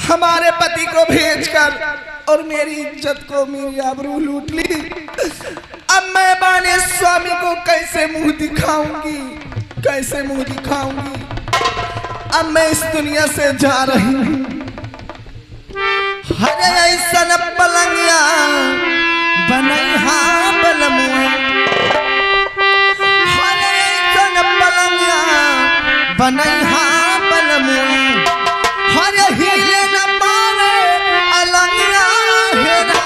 हमारे पति को भेजकर और मेरी इज्जत को, मेरी आबरू लूट ली। अब मैं बाने स्वामी को कैसे मुंह दिखाऊंगी, कैसे मुंह दिखाऊंगी। अब मैं इस दुनिया से जा रही हूँ। हरे ऐसन पलंगिया बनैहा बलमुआ, हरे ऐसन पलंगिया बनैहा बलमुआ, हरे हिले न पावे अलंगिया हेरा।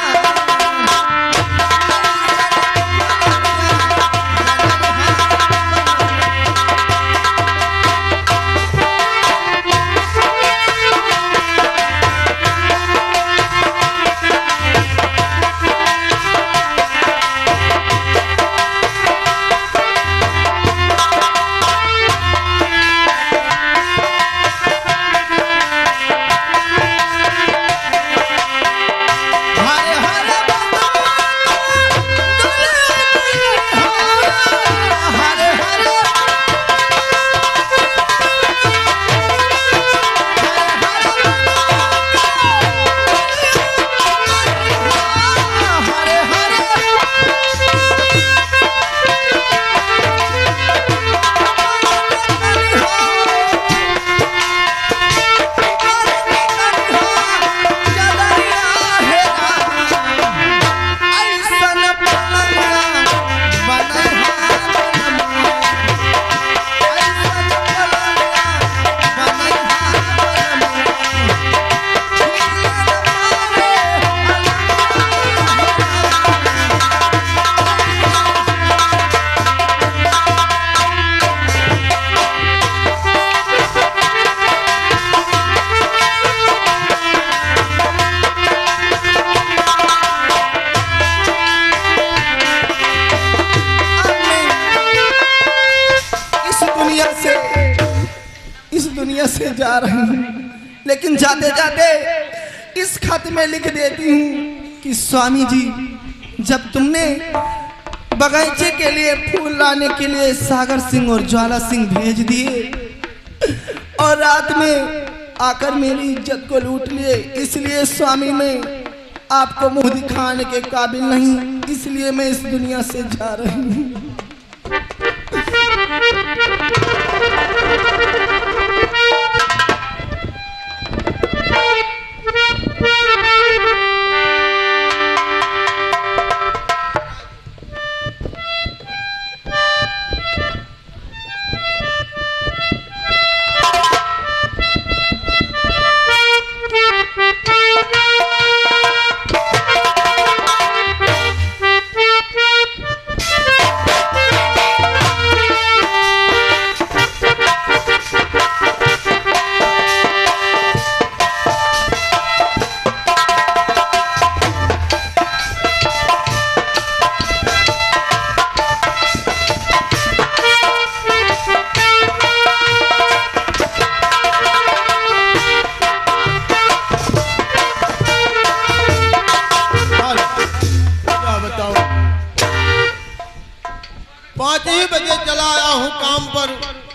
से जा रही हूँ, लेकिन जाते जाते इस खत में लिख देती हूँ कि स्वामी जी, जब तुमने बगीचे के लिए फूल लाने के लिए सागर सिंह और ज्वाला सिंह भेज दिए और रात में आकर मेरी इज्जत को लूट लिए, इसलिए स्वामी मैं आपको मुंह दिखाने के काबिल नहीं, इसलिए मैं इस दुनिया से जा रही हूँ।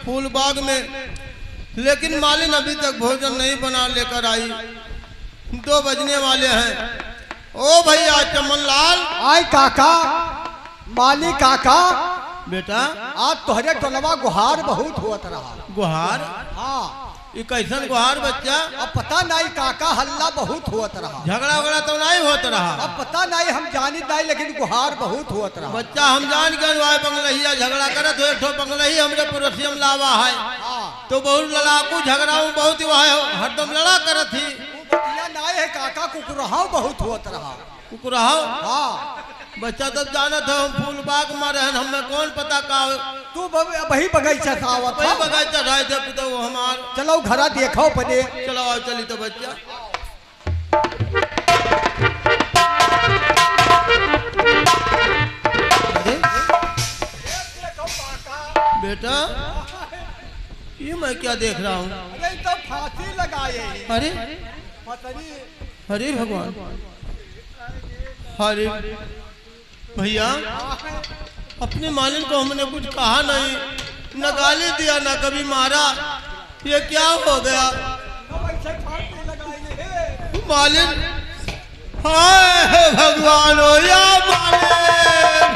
फूल बाग में, लेकिन मालिन अभी तक भोजन नहीं बना लेकर आई। 2 बजने वाले हैं। ओ भैया चमन लाल। आय काका, माली काका। बेटा आज तोहरे टोलवा गुहार बहुत होत रहा। गुहार? हाँ। ये कैसन गुहार बच्चा? अब पता नहीं काका, हल्ला बहुत होत रहा। झगड़ा वगड़ा तो नहीं होत रहा? अब पता नहीं, हम जानी नहीं, लेकिन गुहार बहुत होत रहा। बच्चा हम जान गए वह बंगलहिया झगड़ा करत हो। एक ठो बंगलही हमरे पड़ोसियम लावा है। तो बहुत लड़ाकू झगड़ाऊ बहुत वह हरदम लड़ा करत थी। नहीं है काका, कुकुरहाव बहुत होत रहा। कुकुरहाव? हाँ। बच्चा तब जानत है हम फूल बाग में रहन, हमें कौन पता का तू वही बगीचा था। वही बगीचा रहे थे तो हमार। चलो घरा देखो पहले। चलो आओ चली तो बच्चा। बेटा ये मैं क्या देख रहा हूँ? अरे तो फांसी लगाए। अरे अरे भगवान, अरे भैया अपने मालिन को हमने कुछ कहा नहीं, न गाली दिया न कभी मारा, ये क्या हो गया? मालिन, हाय भगवान हो या मालिन,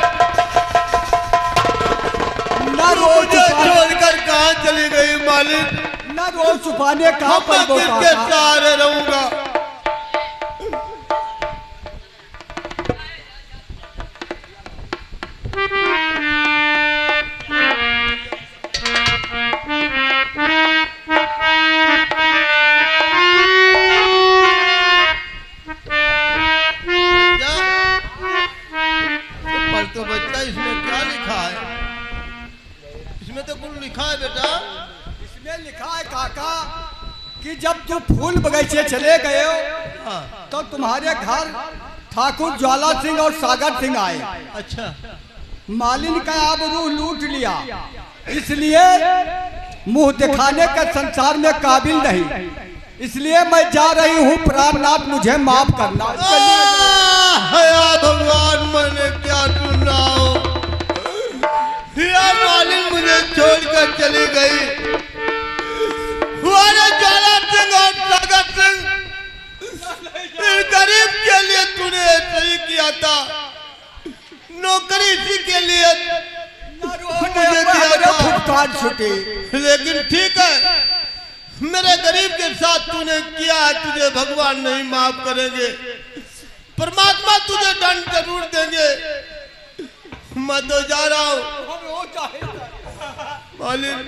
ना मुझे छोड़कर कहाँ चली गई मालिन? ना रोज छुपाने कहाँ अब मैं पर किसके सहारे रहूंगा? तो बच्चा इसमें क्या लिखा है? इसमें तो कुछ लिखा है बेटा। इसमें लिखा है काका कि जब तुम फूल बगीचे चले गए हो तो तुम्हारे घर ठाकुर ज्वाला सिंह और सागर सिंह आए। अच्छा। मालिन का आबरू लूट लिया, इसलिए मुंह दिखाने का संसार में काबिल नहीं, इसलिए मैं जा रही हूँ। प्राणनाथ मुझे माफ करना। भगवान मैंने क्या सुना हो? मालिन मुझे छोड़कर चली गई। ज्वाला सिंह और सागर सिंह, गरीब के लिए तूने सही किया था, नौकरी इसी के लिए मुझे दिया था। लेकिन ठीक है, मेरे गरीब के साथ तूने किया है, तुझे भगवान नहीं माफ करेंगे, परमात्मा तुझे दंड जरूर देंगे। मैं तो जा रहा हूँ मालिन।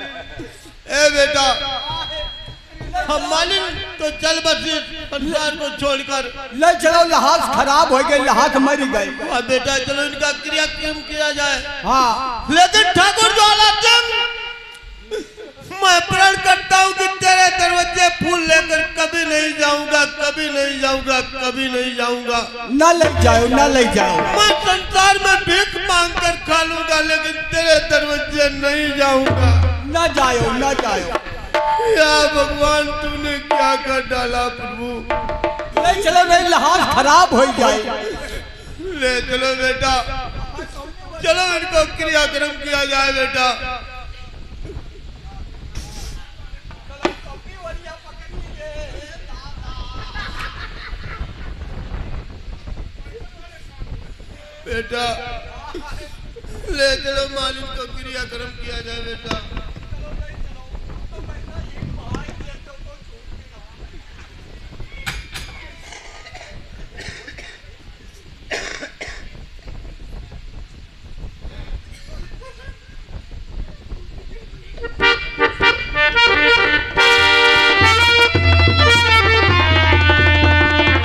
ए बेटा, हम मालिन तो चल बस संसार को छोड़कर। ले चलो, लहाज खराब हो गई, लहाज मर गई। बेटा चलो इनका क्रियाक्रम किया जाए। हाँ, लेकिन ठाकुर ज्वाला सिंह, मैं प्रण करता हूँ कि तेरे दरवाजे फूल लेकर कभी नहीं जाऊंगा, कभी नहीं जाऊंगा, कभी नहीं जाऊंगा। न ले जाओ, न ले जाओ। मैं संसार में भीख मांग कर खा लूंगा, लेकिन तेरे दरवाजे नहीं जाऊंगा। न जाओ, न जाओ। या भगवान, तूने क्या कर डाला प्रभु? ले चलो, नहीं लहाज खराब हो जाए। ले चलो बेटा, चलो इनको क्रियाक्रम किया जाए बेटा। बेटा ले चलो, मालिक को क्रियाक्रम किया जाए बेटा।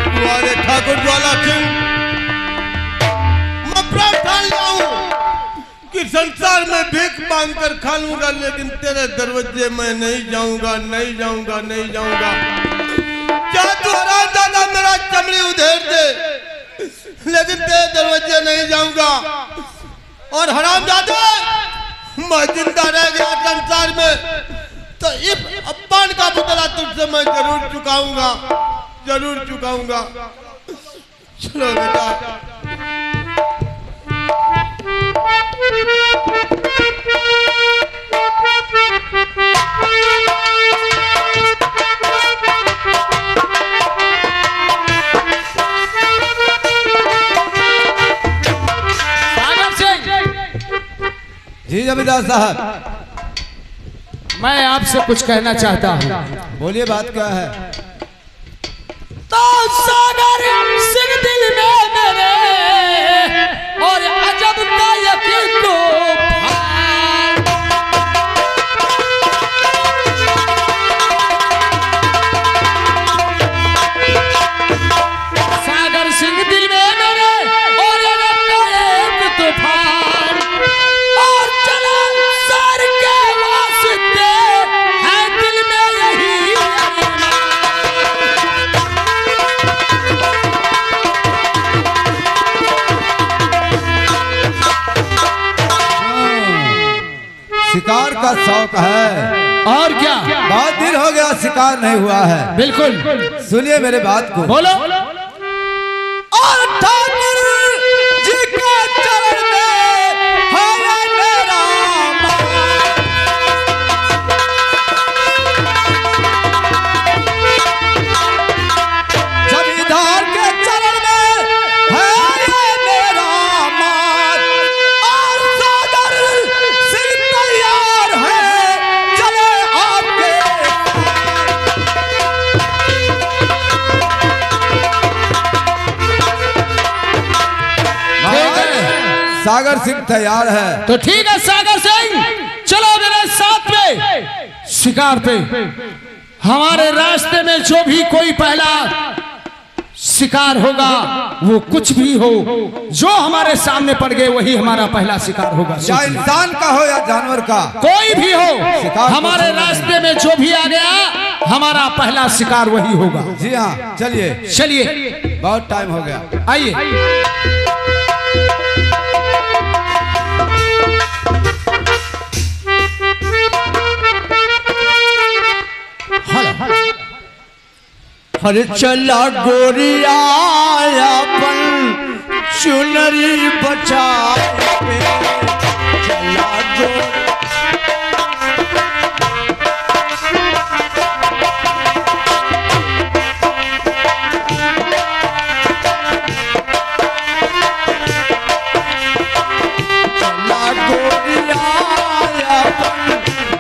तुम्हारे ठाकुर ज्वाला सिंह, कि संसार में भीख मांग कर खा लूंगा, लेकिन तेरे दरवाजे मैं नहीं जाऊंगा, नहीं जाऊंगा, नहीं जाऊंगा। क्या तू हरामजादा मेरा चमड़ी उधेड़ दे, लेकिन तेरे दरवाजे नहीं जाऊंगा। और हरामजादा, मैं जिंदा रह गया संसार में तो इस अपमान का बदला तुझसे मैं जरूर चुकाऊंगा, जरूर चुकाऊंगा। चलो बेटा। जी जमींदार साहब, मैं आपसे कुछ कहना चाहता हूँ। बोलिए, बात क्या है? तो सागर सिंह दिल में मेरे और अजब का यकीन तो सागर सिंह दिल में मेरे और अजब का एक तूफान, और चला सर के वास्ते है दिल में यही शिकार का शौक है। और क्या? बहुत दिन हो गया शिकार नहीं हुआ है। बिल्कुल, सुनिए मेरे बात को। बोलो। और ठाकुर जी के चरण में है मेरा जब सागर सिंह तैयार है। तो ठीक है सागर सिंह, चलो मेरे साथ में शिकार पे। हमारे रास्ते में जो भी कोई पहला शिकार होगा, वो कुछ भी हो, जो हमारे सामने पड़ गए वही हमारा पहला शिकार होगा। या इंसान का हो या जानवर का, कोई भी हो, हमारे रास्ते में जो भी आ गया हमारा पहला शिकार वही होगा। जी हाँ, चलिए चलिए, बहुत टाइम हो गया, आइए। हर चला गोरिया अपन चुनरी बचा के, चला गोरिया अपन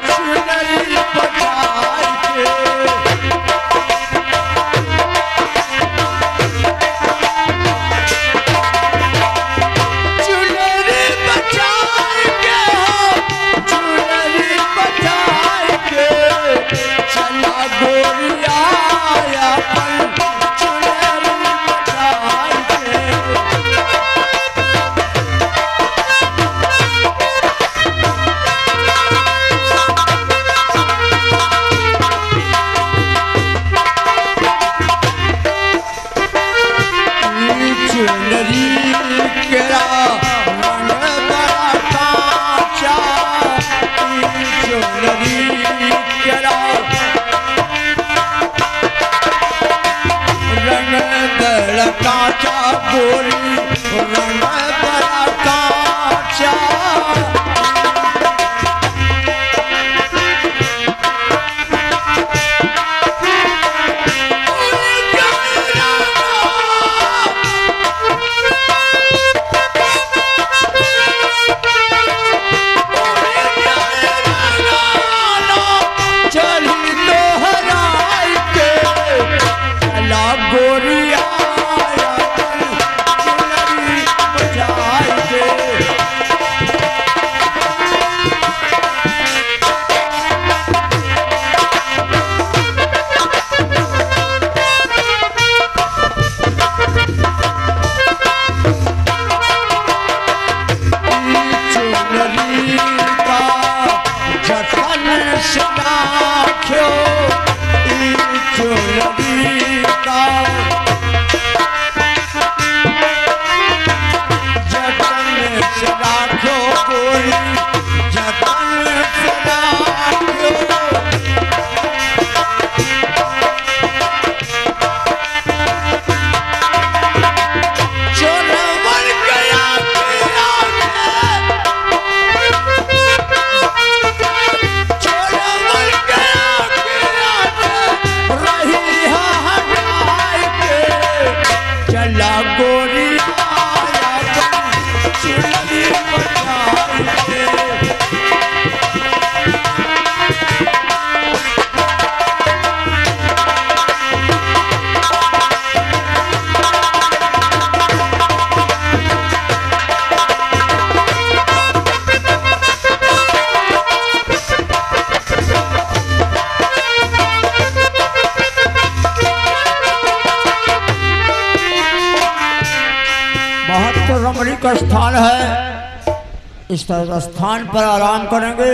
चुनरी बचा के, काचा गोरी रंग बड़ा काचा, चली दोहराई के चला गोरिया रमणीक स्थान है। इस स्थान पर आराम करेंगे,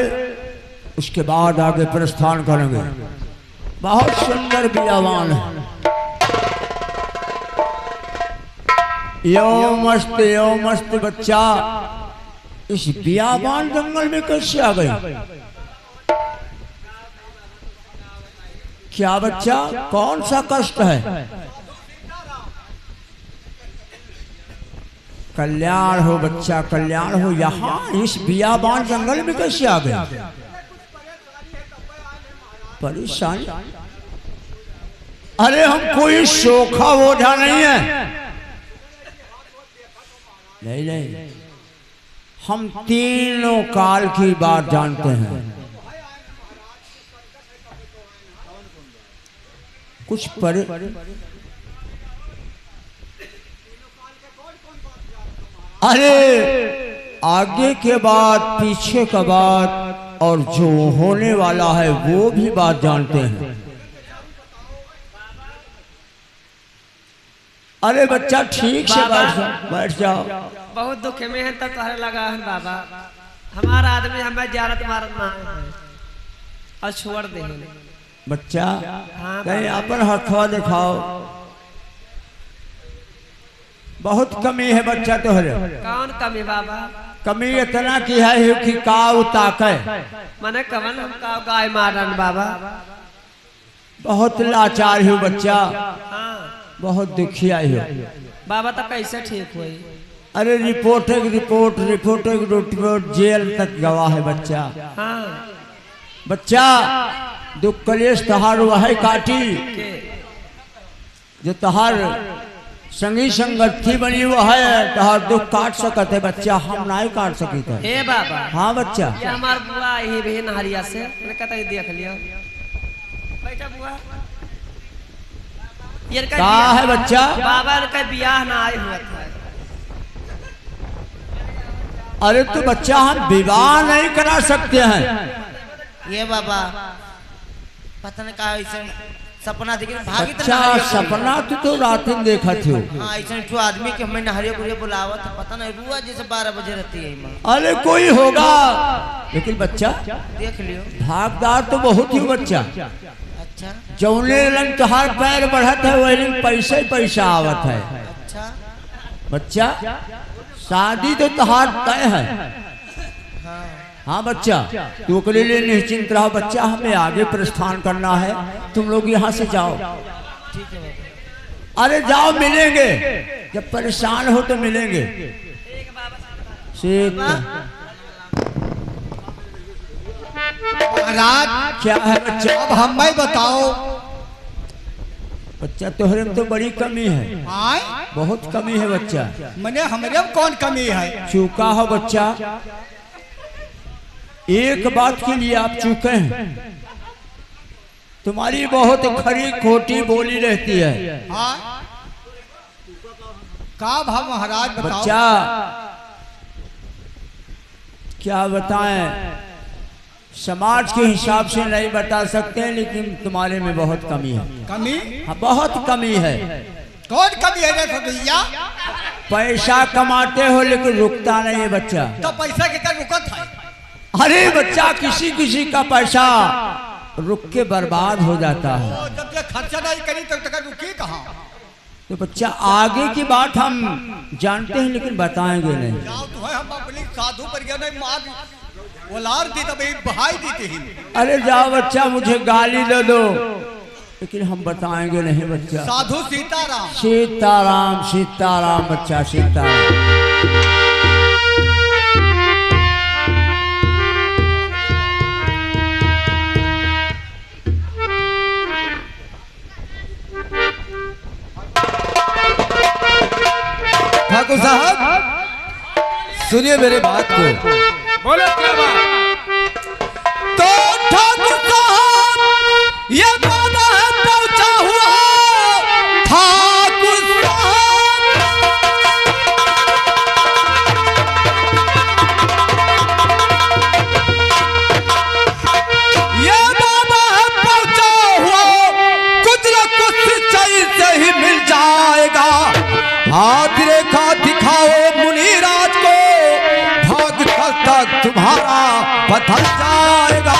उसके बाद आगे प्रस्थान करेंगे। बहुत सुंदर बियावान है। यो मस्त बच्चा इस बियावान जंगल में कैसे आ गई? क्या बच्चा, कौन सा कष्ट है? कल्याण हो बच्चा, कल्याण हो। यहाँ इस बियाबान जंगल में कैसे आ गए? परेशानी? अरे हम कोई सोखा ओझा नहीं है, नहीं, हम तीनों काल की बात जानते हैं। कुछ अरे आगे के बाद, पीछे का बात और जो होने वाला है वो भी बात जानते हैं। अरे बच्चा ठीक से बैठ जाओ। बहुत दुख में है तब तोहरे लगा है बाबा। हमारा आदमी हमें ज्यारत मारत ना और छोड़ दे बच्चा। हाँ कहीं अपन हथवा दिखाओ। बहुत कमी है बच्चा तोहरे। कौन कमी बाबा? कमी इतना की है कि काव ताके मने कवन हम का गाय मारन बाबा। बहुत लाचार हो बच्चा, हाँ बहुत दुखिया हो बाबा। तो कैसे ठीक हुई? अरे रिपोर्ट जेल तक गवा है बच्चा। हाँ बच्चा दुख कलेश तहार वह काटी के जो तहार संगी संगति बनी हुआ है। तहार दुख काट सकते बच्चा, हम नहीं काट सकते। हे बाबा। हाँ बच्चा। ये हमार बुआ ही बहन हरिया से मैंने कहता है देख लियो। बैठा बुआ। ये का है बच्चा? बाबा का बियाह ना आए हुआ था। अरे तो बच्चा हम विवाह नहीं करा सकते हैं। ये बाबा पता नहीं कहा ऐसे सपना देखे भागी बच्चा सपना तो रात में देखा थे। हाँ ऐसे ठो आदमी के हमें नहरिया गुड़िया बुलावा तो पता नहीं रुआ जैसे 12 बजे रहती है माँ। अरे कोई होगा लेकिन बच्चा देख लियो। भागदार तो बहुत ही बच्चा। अच्छा जौने रंग तुहार पैर बढ़त है वही रंग पैसा ही पैसा आवत है। अच्छा बच्चा शादी तो तुहार तय है। हाँ हाँ बच्चा तू के लिए निश्चिंत रहो बच्चा, हमें आगे प्रस्थान करना है। तुम लोग यहाँ से जाओ। ठीक है बाबा। अरे जाओ, मिलेंगे जब परेशान हो तो मिलेंगे। ठीक महाराज क्या है बच्चा? अब हमें बताओ। बच्चा तोहरे में तो बड़ी कमी है, आए बहुत कमी है बच्चा। मने हमरे में कौन कमी है? चूका हो बच्चा, एक बात के लिए आप चूके हैं। तुम्हारी बहुत खरी खोटी बोली रहती है। हाँ का भाव महाराज बताओ। बच्चा क्या बताएं, समाज के हिसाब से नहीं बता सकते लेकिन तुम्हारे में बहुत कमी है। कमी? हाँ बहुत कमी है। कौन कमी है रे भैया? पैसा कमाते हो लेकिन रुकता नहीं है बच्चा। तो पैसा के कर रुकत है? अरे बच्चा किसी किसी का पैसा रुक के बर्बाद हो जाता है। तो जब तक खर्चा नहीं करी तब तक रुकी कहाँ? तो बच्चा आगे की बात हम जानते हैं लेकिन बताएंगे नहीं। जाओ तो है, हम अपनी साधु पर गया नहीं मार ओलार दी तो भाई बहाई दी थी। अरे जाओ बच्चा, मुझे गाली दे दो लेकिन हम बताएंगे नहीं बच्चा। साधु सीताराम। सीताराम सीताराम बच्चा सीताराम। ठाकुर साहब सुनिए मेरे बात को। बोलो क्या बात? तो ठाकुर साहब ये गाना है पहुंचा हुआ ठाकुर साहब। ये गाना है पहुंचा हुआ, कुछ न कुछ सच्चाई से ही मिल जाएगा। हाथ रेखा दिखाओ मुनिराज को, भाग तक तुम्हारा बदल जाएगा।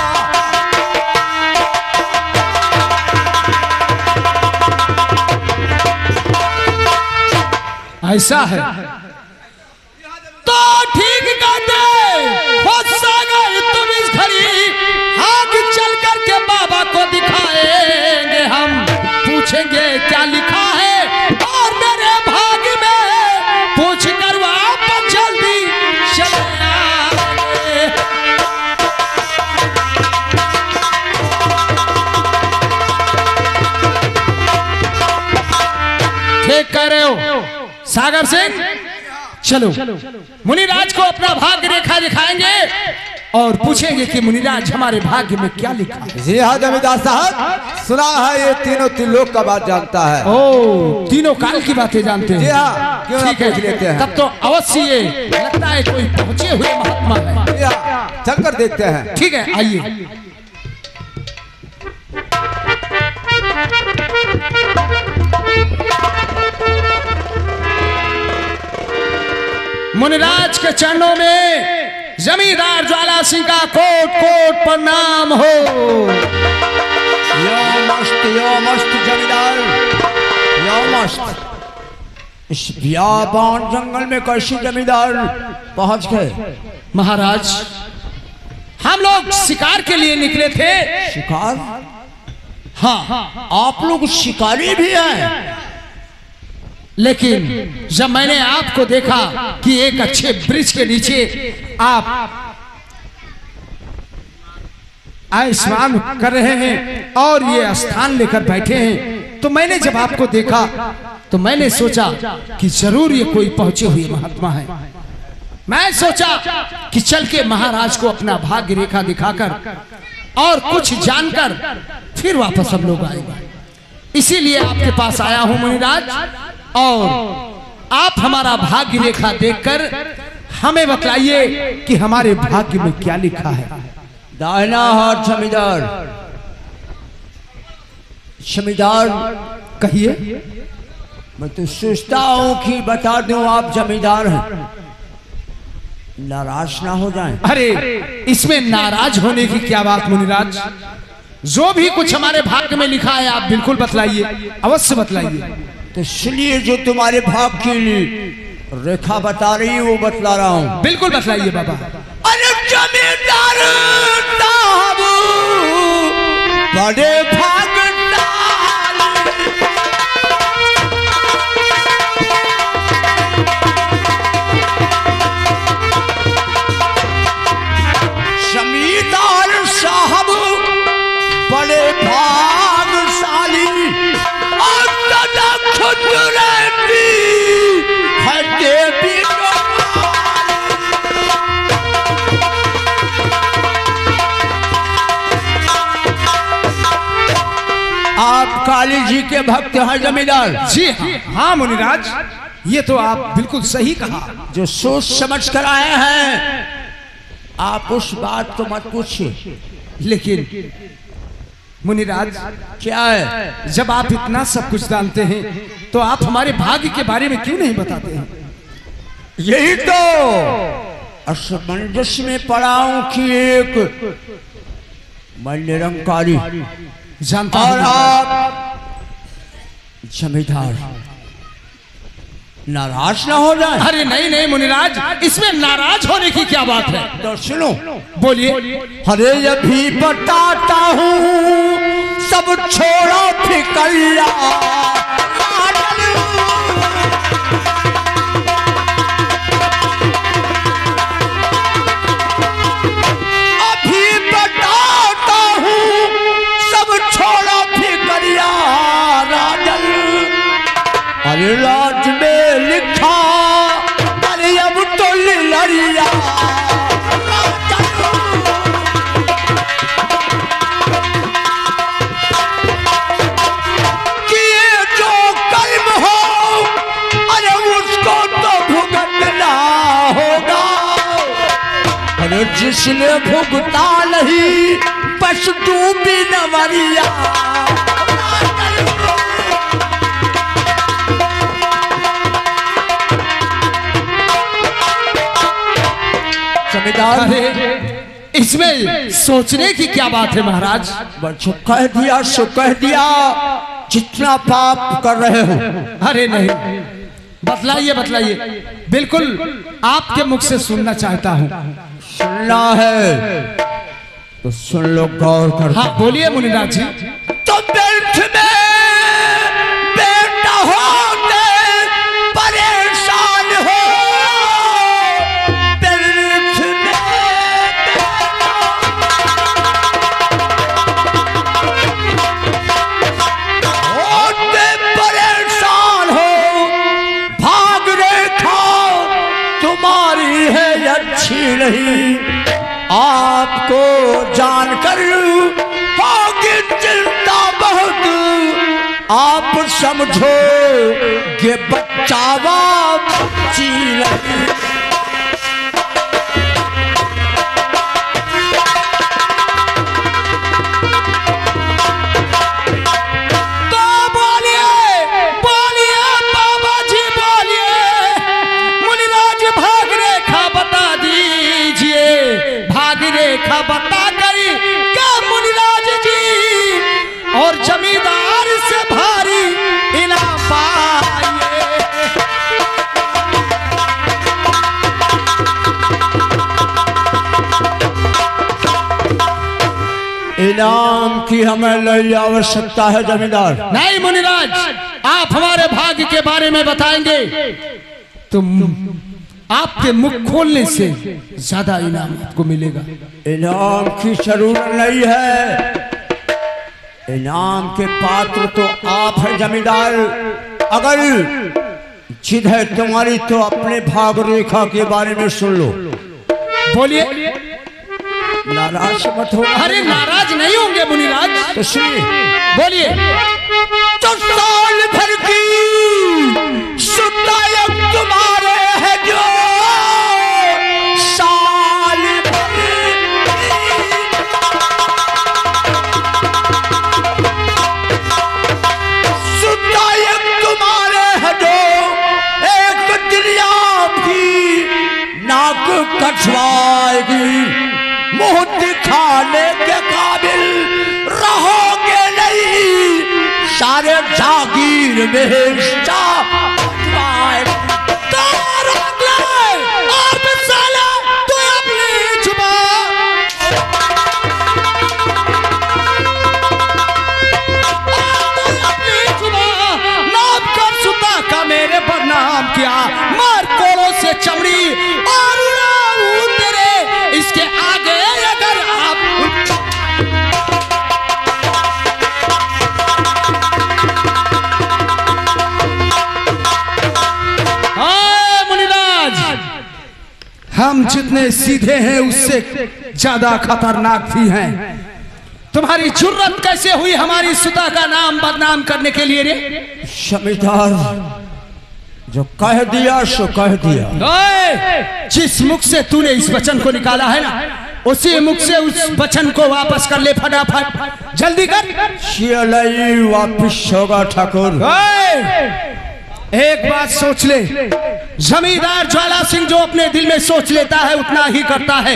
ऐसा है तो ठीक कहते हो सागर, तुम इस घड़ी आगे चल करके बाबा को दिखाएंगे हम, पूछेंगे क्या लिखा है और मेरे भाग में पूछ कर वापस जल्दी चले आएंगे। ठीक कह रहे हो सागर सिंह, चलो मुनिराज को अपना भाग्य रेखा दिखाएंगे और पूछेंगे कि मुनिराज हमारे भाग्य में क्या लिखा है। जी हाँ जमींदार साहब, सुना है ये तीनों त्रिलोक का बात जानता है। ओ, तीनों काल की बातें जानते हैं। जी हाँ, क्यों ना ठीक है, पूछ लेते हैं। तब तो अवश्य ये लगता है कोई पहुंचे हुए महात्मा है। जी हाँ, चलकर देखते हैं। ठीक है, आइए। मुनिराज के चरणों में जमींदार ज्वाला सिंह का कोट कोट प्रणाम हो। यो मस्त जमींदार, यो मस्त। इस बियाबान जंगल में कैसे जमींदार पहुंच गए? महाराज, हम लोग शिकार के लिए निकले थे। शिकार? हाँ, आप लोग शिकारी भी हैं? लेकिन जब मैंने आपको देखा कि एक अच्छे वृक्ष के नीचे आप आयुष्मान कर रहे हैं और ये स्थान लेकर बैठे हैं, तो मैंने जब आपको देखा तो मैंने सोचा कि जरूर ये कोई पहुंचे हुए महात्मा है। मैं सोचा कि चल के महाराज को अपना भाग्य रेखा दिखाकर और कुछ जानकर फिर वापस हम लोग आएंगे। इसीलिए आपके पास आया हूं मुनिराज, और आप हमारा भाग्य रेखा देखकर हमें बतलाइए कि हमारे भाग्य में क्या लिखा है। दाहिना हाथ जमींदार। जमींदार कहिए। मैं तो सोचता हूँ कि बता दूं आप जमींदार हैं, नाराज ना हो जाएं। अरे, इसमें नाराज होने की क्या बात मुनिराज। जो भी कुछ हमारे भाग्य में लिखा है आप बिल्कुल बतलाइए, अवश्य बतलाइए। तो सुनिए, जो तुम्हारे भाग की रेखा बता रही है वो बतला रहा हूँ। बिल्कुल बतलाइए बाबा। अरे जमींदार साहब बड़े जमींदार साहब बड़े भागशाली और खुद रहती है देवी। आप काली जी के भक्त हैं जमींदार? जी हाँ मुनिराज, ये तो आप बिल्कुल सही कहा। जो सोच समझ कर आए हैं, आप उस बात को मत पूछिए। लेकिन मुनिराज, क्या है? जब आप इतना सब कुछ जानते हैं तो आप हमारे भाग्य के बारे में क्यों नहीं बताते हैं? यही तो असमंजस में पड़ा हूं कि एक मैं निरंकारी जानता और हूं। आप जमींदार नाराज ना हो जाए। अरे नहीं नहीं मुनिराज, इसमें नाराज होने की क्या बात है। तो सुनो, बोलिए। अरे अभी बताता हूँ, सब छोड़ो फिकल्ला। अभी बताता हूँ, सब छोड़ो फिकल्ला राजन। अरे राज में लिखा, अरे अब तो लड़िया किए जो कर्म हो, अरे उसको तो भुगतना होगा। अरे जिसने भुगता नहीं बस डूबी नवरिया। अरे इसमें सोचने की क्या बात है महाराज। बच्चों कह दिया सो कह दिया, जितना पाप कर रहे हो। अरे नहीं, बतलाइए बतलाइए, बिल्कुल आपके मुख से सुनना चाहता हूँ। सुनना है तो सुन लो, गौर कर। हाँ बोलिए मुनिराज जी। तो पेट में बेटा होते परेशान हो, पेट में होते परेशान हो, भाग रेखा तुम्हारी है अच्छी नहीं। आपको जानकर होगी चिंता बहुत, आप समझो ये बच्चावा बच्ची नहीं। बता करी क्या मुनिराज जी और जमींदार से भारी इनाम पाइए। इनाम की हमें लई आवश्यकता है जमींदार। नहीं मुनिराज, आप हमारे भाग्य के बारे में बताएंगे तो आपके मुख खोलने से ज्यादा इनाम आपको मिलेगा। इनाम की जरूरत नहीं है, इनाम के पात्र तो आप हैं जमींदार। अगर जिद है तुम्हारी तो अपने भाग रेखा के बारे में सुन लो। बोलिए। नाराज मत हो। अरे नाराज नहीं होंगे मुनिराज, तो सुनिए। बोलिए। तो साल भर की सुतायक तुम्हारे है जो साल भर सुतायक तुम्हारे है जो एक दुनिया की नाक कटवाएगी, मुंह दिखाने के काबिल रहोगे नहीं, सारे जागीर में मेरे बदनाम किया, मार कोड़ों से चमड़ी और उड़ाऊं तेरे इसके आगे अगर आप। हाँ मुनिराज, हम जितने सीधे हैं उससे ज्यादा खतरनाक भी हैं। तुम्हारी जुर्रत कैसे हुई हमारी सुता का नाम बदनाम करने के लिए रे? जमींदार जो कह दिया सो कह दिया। जिस मुख से तूने इस वचन को निकाला है ना, उसी मुख से उस वचन को वापस कर ले फटाफट, जल्दी कर। वापिस होगा ठाकुर। एक बात सोच ले, जमींदार ज्वाला सिंह जो अपने दिल में सोच लेता है उतना ही करता है।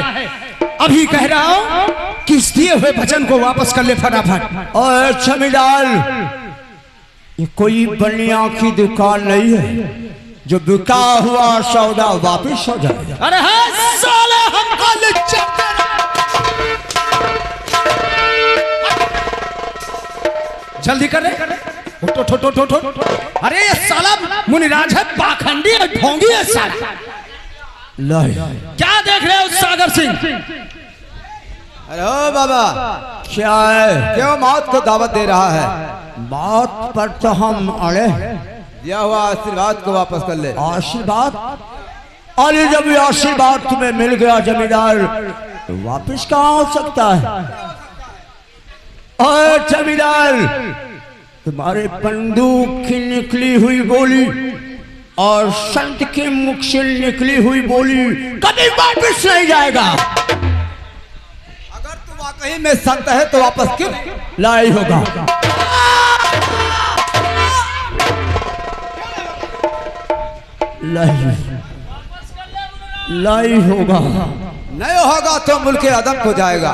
अभी कह रहा हूं कि इस दिए हुए वचन को वापस कर ले फटाफट। और जमींदार, ये कोई बनिया की दुकान नहीं है जो बिका हुआ सौदा वापस हो जाए। अरे हाँ साले, हमको जल्दी कर रहे। अरे ये साला मुनिराज है, पाखंडी है, ढोंगी है साला। क्या देख रहे हो सागर सिंह? अरे ओ बाबा, क्या है? क्यों मौत को दावत दे रहा है? मौत पर तो हम अड़े, दिया हुआ आशीर्वाद को वापस कर ले। आशीर्वाद? अरे जब ये आशीर्वाद तुम्हें मिल गया जमींदार, तो वापस कहाँ हो सकता है? और जमींदार, तुम्हारे बंदूक की निकली हुई गोली और संत के मुख से निकली हुई बोली कभी वापस नहीं जाएगा। अगर तू वाकई में संत है तो वापस क्यों लाई होगा? लाई होगा। नहीं होगा तो मुल्क अदम हो जाएगा।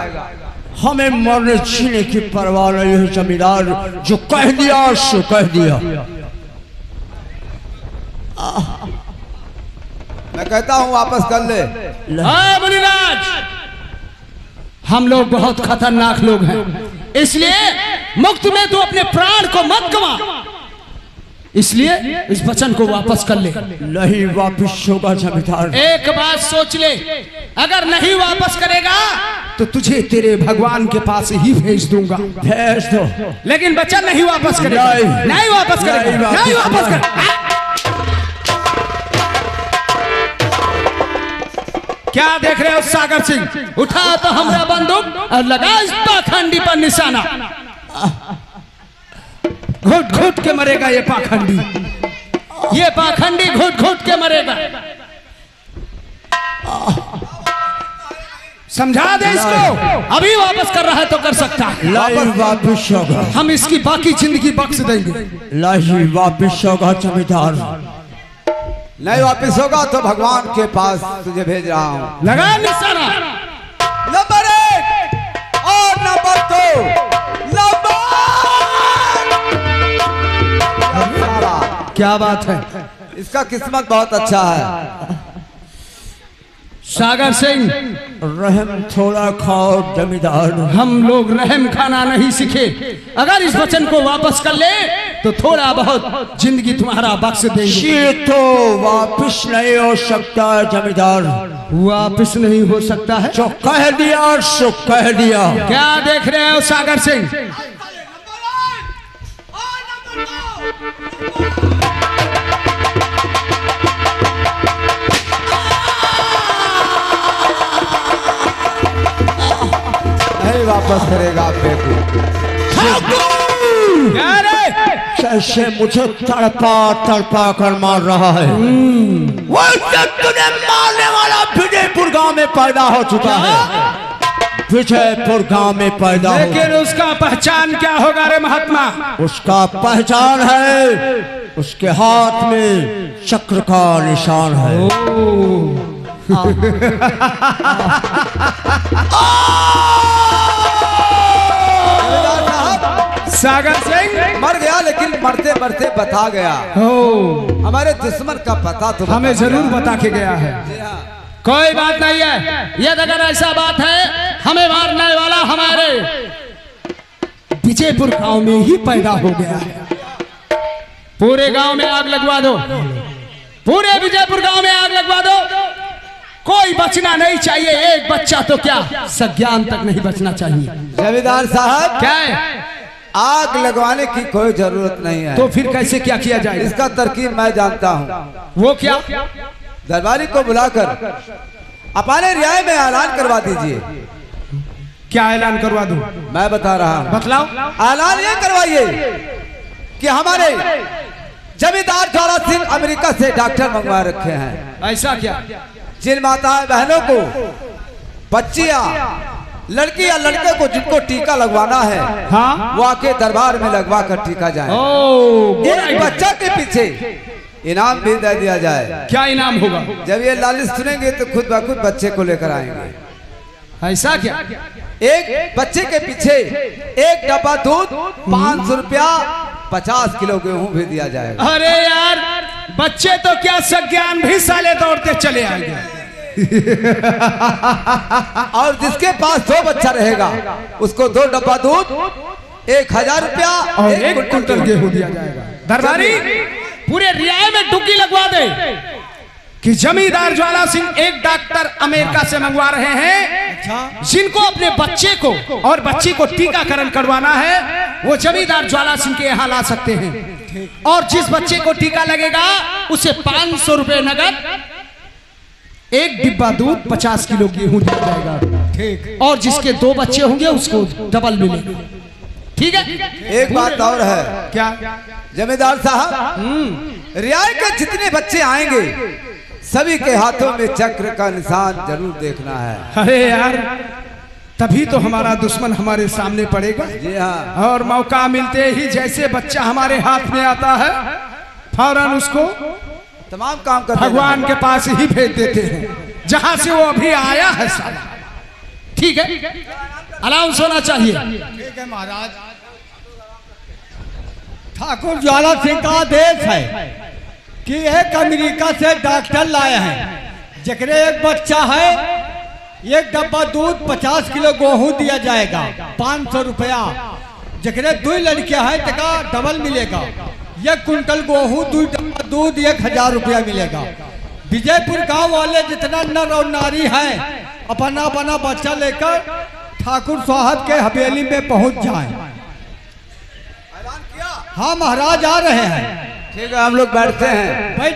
हमें मरने जीने की परवाह नहीं है जमींदार, जो कह दिया सो कह दिया। मैं कहता हूं वापस कर ले। मुनिराज, हम लोग बहुत खतरनाक लोग हैं, इसलिए मुफ्त में तू अपने प्राण को मत गवा, इसलिए इस वचन को वापस कर ले। नहीं वापस होगा जमींदार। एक बात सोच ले, अगर नहीं वापस करेगा तो तुझे तेरे भगवान के पास ही भेज दूंगा। भेज दो, लेकिन वचन नहीं वापस करेगा। नहीं वापस करेगा, नहीं वापस करेगा। क्या देख रहे हो सागर सिंह? उठा तो हमरा बंदूक और लगा इस पाखंडी पर निशाना। घुट घुट के मरेगा ये पाखंडी, ये पाखंडी घुट घुट के मरेगा। समझा दे इसको, अभी वापस कर रहा है तो कर सकता है। वापिस होगा, हम इसकी बाकी जिंदगी बख्श देंगे। लाही वापिस होगा जमींदार। नहीं वापिस होगा तो भगवान के पास तुझे भेज रहा हूँ। लगा निशाना। नंबर 1 और नंबर 2 क्या बात है, इसका किस्मत बहुत अच्छा है। सागर सिंह, रहम थोड़ा खाओ जमींदार। हम लोग रहम खाना नहीं सीखे। अगर इस वचन को वापस कर ले तो थोड़ा बहुत जिंदगी तुम्हारा बख्श देंगे। ये तो वापिस नहीं हो सकता जमींदार। वापिस नहीं हो सकता है? जो कह दिया सो कह दिया। क्या देख रहे हो सागर सिंह? नहीं वापस करेगा बेटू। कैसे मुझे तड़पा तड़पा कर मार रहा है। वो तुझे मारने वाला विजयपुर गांव में पैदा हो चुका है। विजयपुर गांव में पैदा हो। लेकिन उसका पहचान क्या होगा रे महात्मा? उसका पहचान है, उसके हाथ में चक्र का निशान है। सागर सिंह मर गया, लेकिन मरते मरते बता गया। हमारे दुश्मन का पता तो हमें जरूर बता के गया है। कोई बात नहीं है, यदि अगर ऐसा बात है हमें मारने वाला हमारे विजयपुर गांव में ही पैदा हो गया है। पूरे गांव में आग लगवा दो, पूरे विजयपुर गांव में आग लगवा दो। कोई बचना नहीं चाहिए, एक बच्चा तो क्या सज्ञान तक नहीं बचना चाहिए। जमींदार साहब, क्या है? आग लगवाने की कोई जरूरत नहीं है। तो फिर कैसे क्या किया जाए? इसका तरकीब मैं जानता हूँ। वो क्या? दरबारी को बुलाकर अपने रियाय में ऐलान करवा दीजिए। क्या ऐलान करवा दूं? मैं बता रहा हूँ, बतलाओ। ऐलान ये करवाइए कि हमारे जमींदार ज्वाला सिंह अमेरिका से डॉक्टर मंगवा रखे हैं। ऐसा क्या? जिन माताएं बहनों को बच्चियां, लड़की या लड़के को जिनको टीका लगवाना है, हाँ? वो आके दरबार में लगवा कर टीका जाए। एक बच्चा के पीछे इनाम भी दे दिया जाए। क्या इनाम होगा? जब ये लालिश सुनेंगे तो खुद ब खुद बच्चे को लेकर आएंगे। ऐसा क्या? एक बच्चे के पीछे एक डब्बा दूध, 500 रुपया, 50 किलो गेहूं भी दिया जाएगा। अरे यार, बच्चे तो क्या सज्ञान भी साले दौड़ते चले आएंगे। और जिसके पास 2 बच्चा रहेगा उसको 2 डब्बा दूध, 1000 रुपया और 1 कुंटल गेहूं दिया जाएगा। दरबारी, पूरे रियाय में डुबकी लगवा दे कि जमींदार ज्वाला सिंह एक डॉक्टर अमेरिका से मंगवा रहे हैं, जिनको अपने बच्चे को और बच्ची को टीकाकरण करवाना है, वो जमींदार ज्वाला सिंह के यहाँ ला सकते हैं। और जिस बच्चे को टीका लगेगा उसे 500 रुपए नगद, 1 डिब्बा दूध, 50 किलो गेहूं दिया जाएगा। ठीक। और जिसके 2 बच्चे होंगे उसको डबल मिलेगा। ठीक है? एक बात और है। क्या? जमींदार साहब, रियाय के जितने बच्चे आएंगे सभी के हाथों में चक्र का निशान जरूर देखना है। अरे यार, तभी तो हमारा दुश्मन हमारे सामने पड़ेगा। जी हाँ। और मौका मिलते ही जैसे बच्चा हमारे हाथ में आता है, फौरन उसको तमाम काम कर भगवान के पास ही भेज देते हैं, जहां से वो अभी आया है साला। ठीक है? अनाउंस होना चाहिए। ठीक है महाराज। ठाकुर ज्वाला सिंह का आदेश है कि एक अमेरिका से डॉक्टर लाए हैं, जकरे एक बच्चा है, 1 डब्बा दूध, 50 किलो गेहूं दिया जाएगा, 500 रुपया। जकरे 2 लड़कियां हैं तका डबल मिलेगा, 1 कुंटल गेहूं, 2 डब्बा दूध, 1000 रुपया मिलेगा। विजयपुर गांव वाले जितना नर और नारी हैं, अपना अपना बच्चा लेकर ठाकुर साहब के हवेली में पहुंच जाएं। हाँ महाराज, आ रहे हैं। ठीक है, हम लोग बैठते हैं। भाई